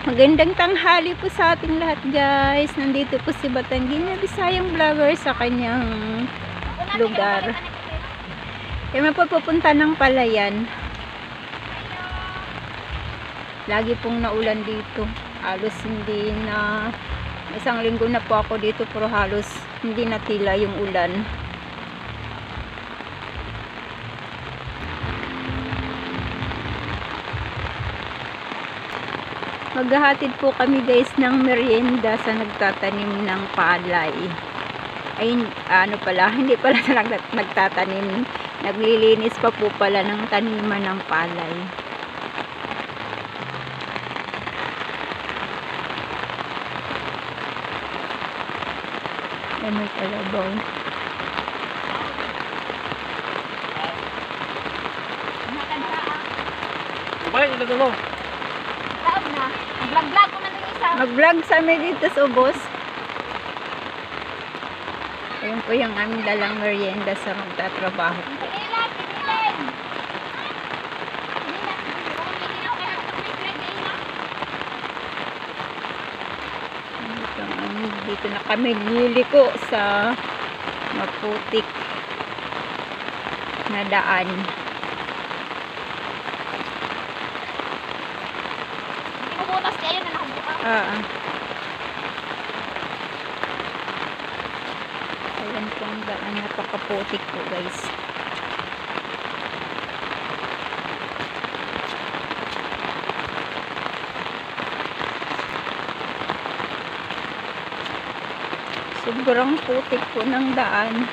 Magandang tanghali po sa ating lahat, guys. Nandito po si Batanggina Bisayang Vlogger sa kanyang lugar. Kaya mapupunta ng Palayan. Lagi pong naulan dito. Halos hindi na, isang linggo na po ako dito, pero halos hindi natila yung ulan. Maghahatid po kami, guys, ng merienda sa nagtatanim ng palay. Ay, ano pala, hindi pala sa nagtatanim. Naglilinis pa po pala ng taniman ng palay. Ay, may kalabaw. Bakit ito mo? Mag-vlog ko na din isa. Mag-vlog sa amin dito sa ubos. Ayun po yung aming dalang merienda sa magtatrabaho. Pinilan, pinilan. Dito na kami liliko sa maputik na daan. Butas kayo na nakabukas. Ayan po ang daan, napakaputik po, guys. Sobrang putik po ng daan.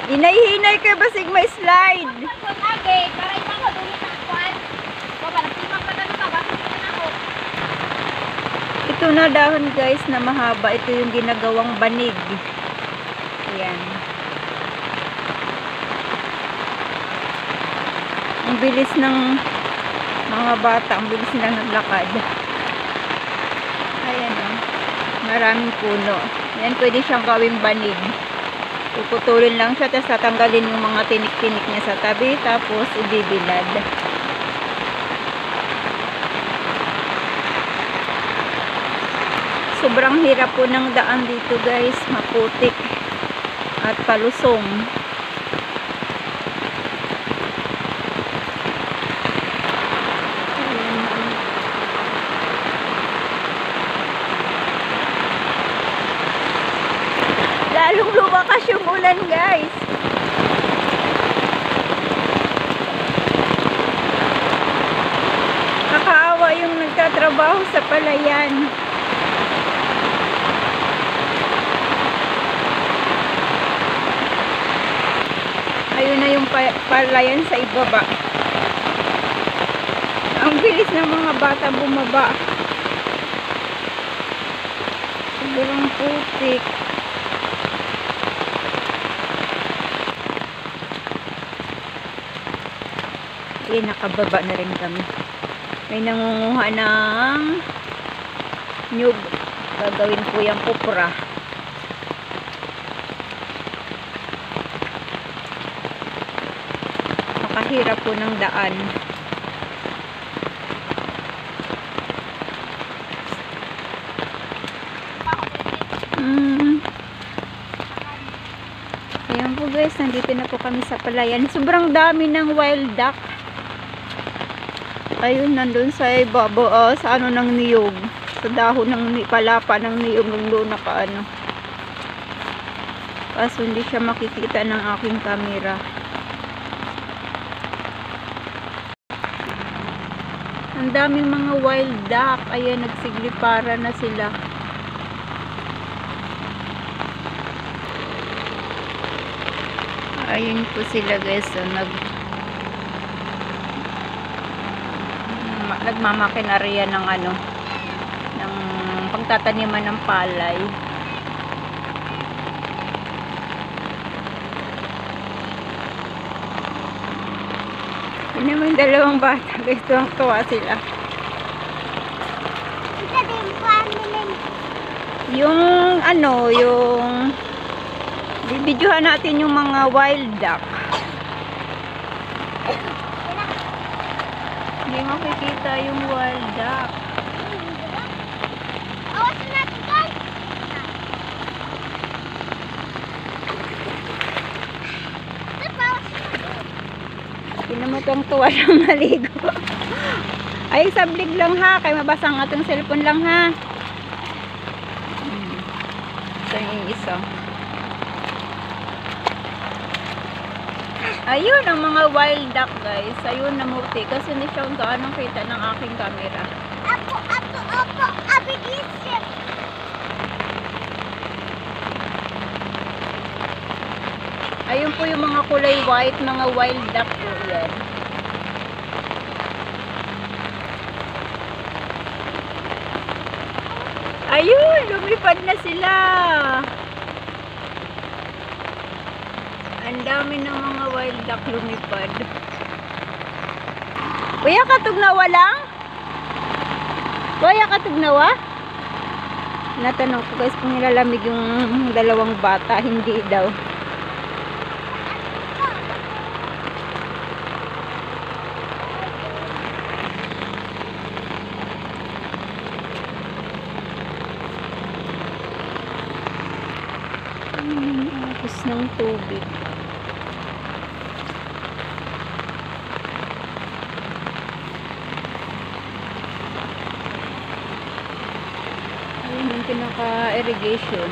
Hinay-hinay kayo basig may slide. Ito na dahon, guys, na mahaba. Ito yung ginagawang banig. Ayan. Ang bilis ng mga bata. Ang bilis nilang naglakad. Ayan, oh. Maraming puno. Ayan, pwede siyang gawing banig. Puputulin lang siya, tapos tatanggalin yung mga tinik-tinik niya sa tabi, tapos ibibilad. Sobrang hirap po ng daan dito, guys. Maputik at palusong. Lalong lumakas yung ulan, guys. Nakakaawa yung nagtatrabaho sa palayan. Ayun na yung palayan sa ibaba. Ang bilis ng mga bata bumaba. Sobrang putik. Ayan, nakababa na rin kami. May nangunguha ng nyug. Gagawin po yung kupra. Nakahirap po ng daan. Ayan po, guys, nandito na po kami sa palayan. Sobrang dami ng wild duck. Ayun, nandun sa ibaba, sa ano ng niyog. Sa dahon ng palapa ng niyog, ng doon nakaano. Kaso hindi siya makikita ng aking camera. Ang daming mga wild duck. Ayan, nagsiglipara na sila. Ayun po sila, guys. So, nagmamakinarya ng ano, ng pagtataniman ng palay. Yun naman yung dalawang bata. Guys, tuwang-tuwa sila. Yung ano, yung bibidyohan natin yung mga wild duck. Hindi makikita yung wild duck. Pinamutong tuwa ng maligo. Ay, sablig lang ha. Kaya mabasa ang atong cellphone lang ha. Ito yung isa. Ayun ang mga wild duck guys. Ayun na murti. Kasi hindi siya gaano kita ng aking camera. Abigis. Ayun po yung mga kulay white, mga wild duck po yan. Ayun, lumipad na sila. Ang dami ng mga wild duck lumipad. Kuya, katugnawa lang? Kuya, katugnawa? Natanong ko guys kung nilalamig yung dalawang bata. Hindi daw. Agos ng tubig. Ayun yung pinaka-irrigation.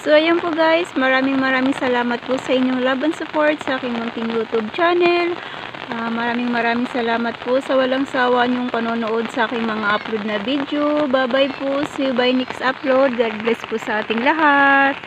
So, ayan po guys. Maraming salamat po sa inyong love and support sa aking munting YouTube channel. Maraming salamat po sa walang sawa niyong panonood sa aking mga upload na video. Bye-bye po. See you by next upload. God bless po sa ating lahat.